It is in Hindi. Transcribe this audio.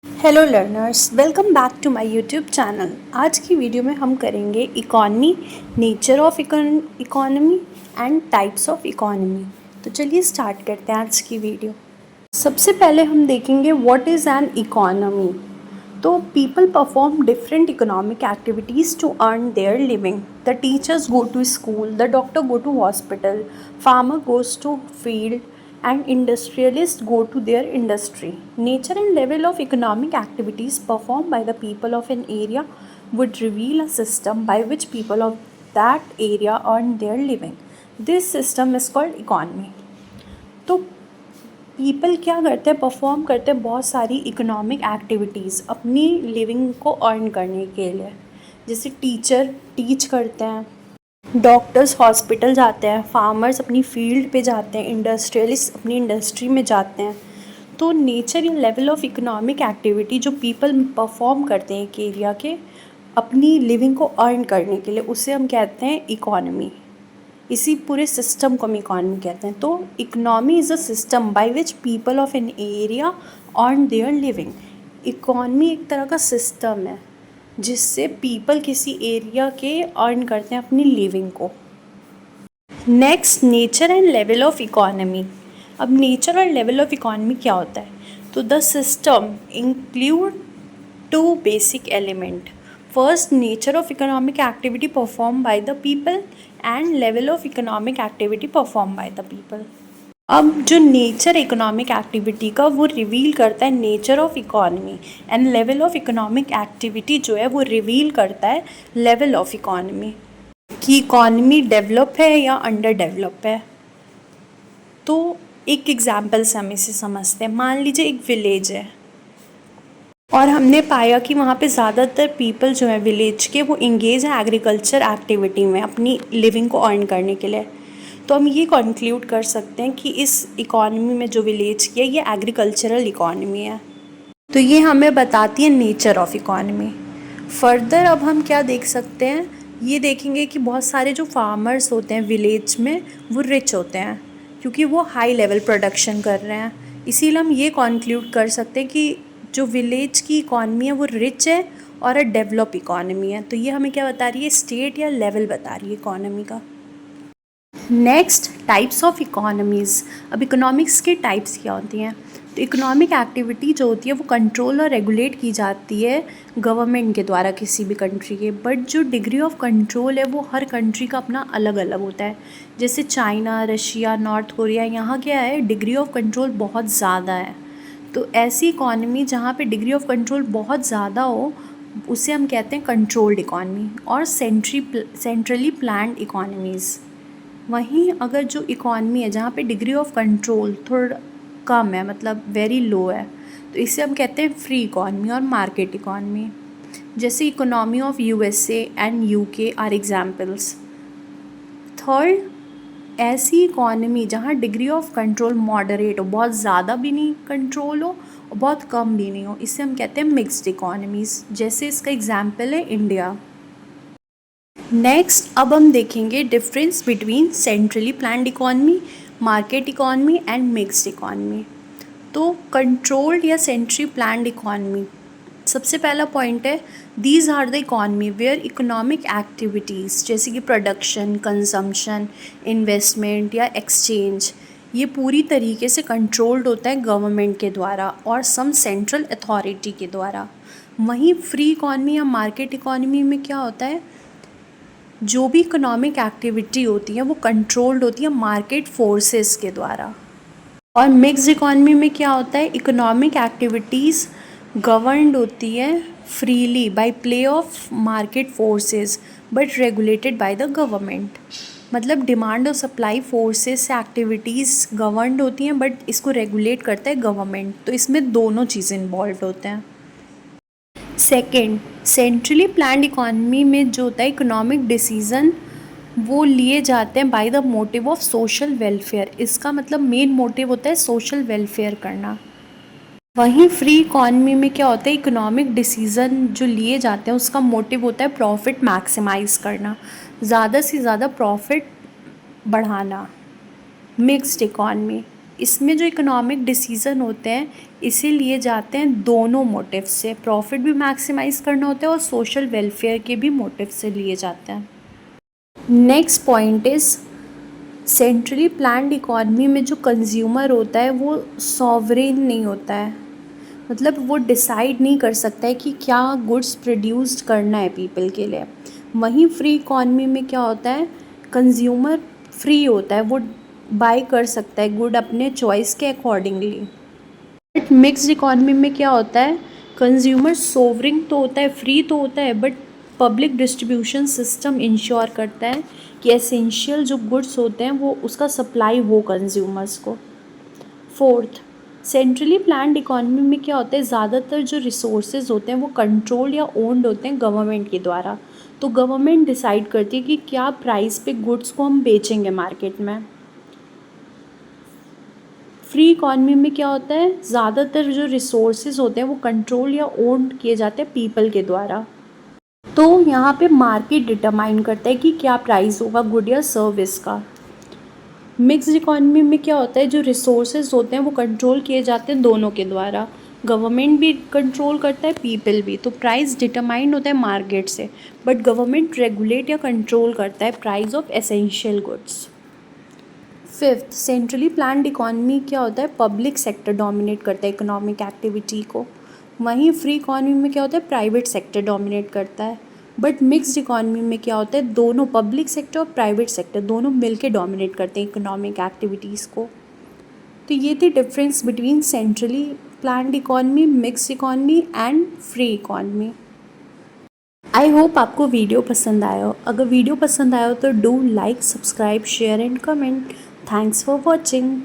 Hello learners, welcome back to my YouTube channel. आज की वीडियो में हम करेंगे economy, nature of economy and types of economy. तो चलिए स्टार्ट करते हैं आज की वीडियो। सबसे पहले हम देखेंगे व्हाट इज़ एन इकॉनमी। तो people perform different economic activities to earn their living. The teachers go to school, the doctor go to hospital, farmer goes to field and industrialists go to their industry. Nature and level of economic activities performed by the people of an area would reveal a system by which people of that area earn their living. This system is called economy. तो पीपल क्या करते हैं, परफॉर्म करते हैं बहुत सारी इकोनॉमिक एक्टिविटीज़ अपनी लिविंग को अर्न करने के लिए। जैसे टीचर टीच करते हैं, डॉक्टर्स हॉस्पिटल जाते हैं, फार्मर्स अपनी फील्ड पे जाते हैं, इंडस्ट्रियलिस्ट अपनी इंडस्ट्री में जाते हैं। तो नेचर या लेवल ऑफ इकोनॉमिक एक्टिविटी जो पीपल परफॉर्म करते हैं एक एरिया के अपनी लिविंग को अर्न करने के लिए, उसे हम कहते हैं इकॉनमी। इसी पूरे सिस्टम को हम इकॉनमी कहते हैं। तो economy is a system by which people of an area earn their living. Economy एक तरह का सिस्टम है जिससे पीपल किसी एरिया के अर्न करते हैं अपनी लिविंग को। Next, nature and level of economy. अब नेचर और लेवल ऑफ इकॉनमी क्या होता है? तो the system include to basic element. First, nature of economic activity perform by the people and level of economic activity perform by the people. अब जो नेचर इकोनॉमिक एक्टिविटी का वो रिवील करता है nature of economy, and level of economic activity जो है वो रिवील करता है लेवल ऑफ इकॉनमी कि इकॉनमी डेवलप है या अंडर डेवलप है। तो एक एग्जांपल से हम इसे समझते हैं। मान लीजिए एक विलेज है और हमने पाया कि वहाँ पे ज़्यादातर पीपल जो है विलेज के वो इंगेज है एग्रीकल्चर एक्टिविटी में अपनी लिविंग को अर्न करने के लिए। तो हम ये कंक्लूड कर सकते हैं कि इस इकॉनमी में जो विलेज की है ये एग्रीकल्चरल इकॉनमी है। तो ये हमें बताती है नेचर ऑफ इकॉनमी। फर्दर अब हम क्या देख सकते हैं, ये देखेंगे कि बहुत सारे जो फार्मर्स होते हैं विलेज में वो रिच होते हैं क्योंकि वो हाई लेवल प्रोडक्शन कर रहे हैं। इसीलिए हम ये कंक्लूड कर सकते हैं कि जो विलेज की इकॉनमी है वो रिच है और अ डेवलप इकॉनमी है। तो ये हमें क्या बता रही है, स्टेट या लेवल बता रही है इकॉनमी का। Next, types of economies. अब इकोनॉमिक्स के टाइप्स क्या होती हैं? तो इकोनॉमिक एक्टिविटी जो होती है वो कंट्रोल और रेगुलेट की जाती है गवर्नमेंट के द्वारा किसी भी कंट्री के, बट जो डिग्री ऑफ कंट्रोल है वो हर कंट्री का अपना अलग अलग होता है। जैसे चाइना, रशिया, नॉर्थ कोरिया, यहाँ क्या है डिग्री ऑफ कंट्रोल बहुत ज़्यादा है। तो ऐसी इकॉनमी जहाँ पे डिग्री ऑफ कंट्रोल बहुत ज़्यादा हो उसे हम कहते हैं कंट्रोल्ड इकॉनमी और सेंट्रली प्लान्ड इकॉनमीज़। वहीं अगर जो इकॉनमी है जहाँ पे डिग्री ऑफ कंट्रोल थोड़ा कम है, मतलब वेरी लो है, तो इसे हम कहते हैं फ्री इकॉनमी और मार्केट इकॉनमी। जैसे economy of USA and UK are examples. Third, ऐसी इकॉनमी जहाँ डिग्री ऑफ कंट्रोल मॉडरेट हो, बहुत ज़्यादा भी नहीं कंट्रोल हो और बहुत कम भी नहीं हो, इसे हम कहते हैं मिक्स्ड इकॉनमीज़। जैसे इसका एग्जाम्पल है इंडिया। नेक्स्ट, अब हम देखेंगे difference between centrally planned economy, market economy and mixed economy. तो कंट्रोल्ड या सेंट्रली प्लान्ड इकॉनमी, सबसे पहला पॉइंट है these are the economy where economic activities जैसे कि प्रोडक्शन, कंजम्पशन, इन्वेस्टमेंट या एक्सचेंज, ये पूरी तरीके से कंट्रोल्ड होता है गवर्नमेंट के द्वारा और सम सेंट्रल अथॉरिटी के द्वारा। वहीं फ्री इकॉनमी या मार्केट इकॉनमी में क्या होता है, जो भी इकोनॉमिक एक्टिविटी होती है वो कंट्रोल्ड होती है मार्केट फोर्सेस के द्वारा। और मिक्स्ड इकॉनमी में क्या होता है, इकोनॉमिक एक्टिविटीज़ गवर्नड होती है freely bye play of market forces but regulated by the government. मतलब डिमांड और सप्लाई फोर्सेस से एक्टिविटीज़ गवर्नड होती हैं बट इसको रेगुलेट करता है गवर्नमेंट। तो इसमें दोनों चीज़ें इन्वॉल्व होते हैं। सेकेंड, सेंट्रली प्लान्ड इकॉनमी में जो होता है इकोनॉमिक डिसीज़न वो लिए जाते हैं by the motive of social welfare. इसका मतलब मेन मोटिव होता है सोशल वेलफेयर करना। वहीं फ्री इकॉनमी में क्या होता है, इकोनॉमिक डिसीज़न जो लिए जाते हैं उसका मोटिव होता है प्रॉफिट मैक्सिमाइज़ करना, ज़्यादा से ज़्यादा प्रॉफिट बढ़ाना। मिक्स्ड इकॉनमी, इसमें जो इकोनॉमिक डिसीज़न होते हैं इसे लिए जाते हैं दोनों मोटिव से, प्रॉफिट भी मैक्सिमाइज़ करना होता है और सोशल वेलफेयर के भी मोटिव से लिए जाते हैं। Next point is centrally planned economy में जो कंज्यूमर होता है वो सॉवरेन नहीं होता है, मतलब वो डिसाइड नहीं कर सकता है कि क्या गुड्स प्रोड्यूस्ड करना है पीपल के लिए। वहीं फ्री इकॉनमी में क्या होता है, कंज्यूमर फ्री होता है, वो बाय कर सकता है गुड अपने चॉइस के अकॉर्डिंगली। बट मिक्स्ड इकॉनमी में क्या होता है, कंज्यूमर सोवरिंग तो होता है, फ्री तो होता है, but public distribution system ensure करता है कि एसेंशियल जो गुड्स होते हैं वो उसका सप्लाई हो कंज्यूमर्स को। फोर्थ, सेंट्रली प्लान्ड इकॉनमी में क्या होता है, ज़्यादातर जो रिसोर्सेज होते हैं वो कंट्रोल या ओन्ड होते हैं गवर्नमेंट के द्वारा। तो गवर्नमेंट डिसाइड करती है कि क्या प्राइस पे गुड्स को हम बेचेंगे मार्केट में। फ्री इकॉनमी में क्या होता है, ज़्यादातर जो रिसोर्सेज होते हैं वो कंट्रोल या ओन्ड किए जाते हैं पीपल के द्वारा। तो यहाँ पे मार्केट डिटरमाइन करता है कि क्या प्राइस होगा गुड या सर्विस का। मिक्स्ड इकॉनमी में क्या होता है, जो रिसोर्सेज होते हैं वो कंट्रोल किए जाते हैं दोनों के द्वारा, गवर्नमेंट भी कंट्रोल करता है, पीपल भी। तो प्राइस डिटरमाइंड होता है मार्केट से, बट गवर्नमेंट रेगुलेट या कंट्रोल करता है price of essential goods. Fifth, centrally planned economy क्या होता है, पब्लिक सेक्टर डोमिनेट करता है इकोनॉमिक एक्टिविटी को। वहीं फ्री इकॉनमी में क्या होता है, प्राइवेट सेक्टर डोमिनेट करता है। बट मिक्स्ड इकॉनमी में क्या होता है, दोनों पब्लिक सेक्टर और प्राइवेट सेक्टर दोनों मिलके डोमिनेट करते हैं इकोनॉमिक एक्टिविटीज़ को। तो ये थी difference between centrally planned economy, mixed economy and free economy. I hope आपको वीडियो पसंद आया हो। अगर वीडियो पसंद आया हो तो do like, subscribe, share and comment. Thanks for watching.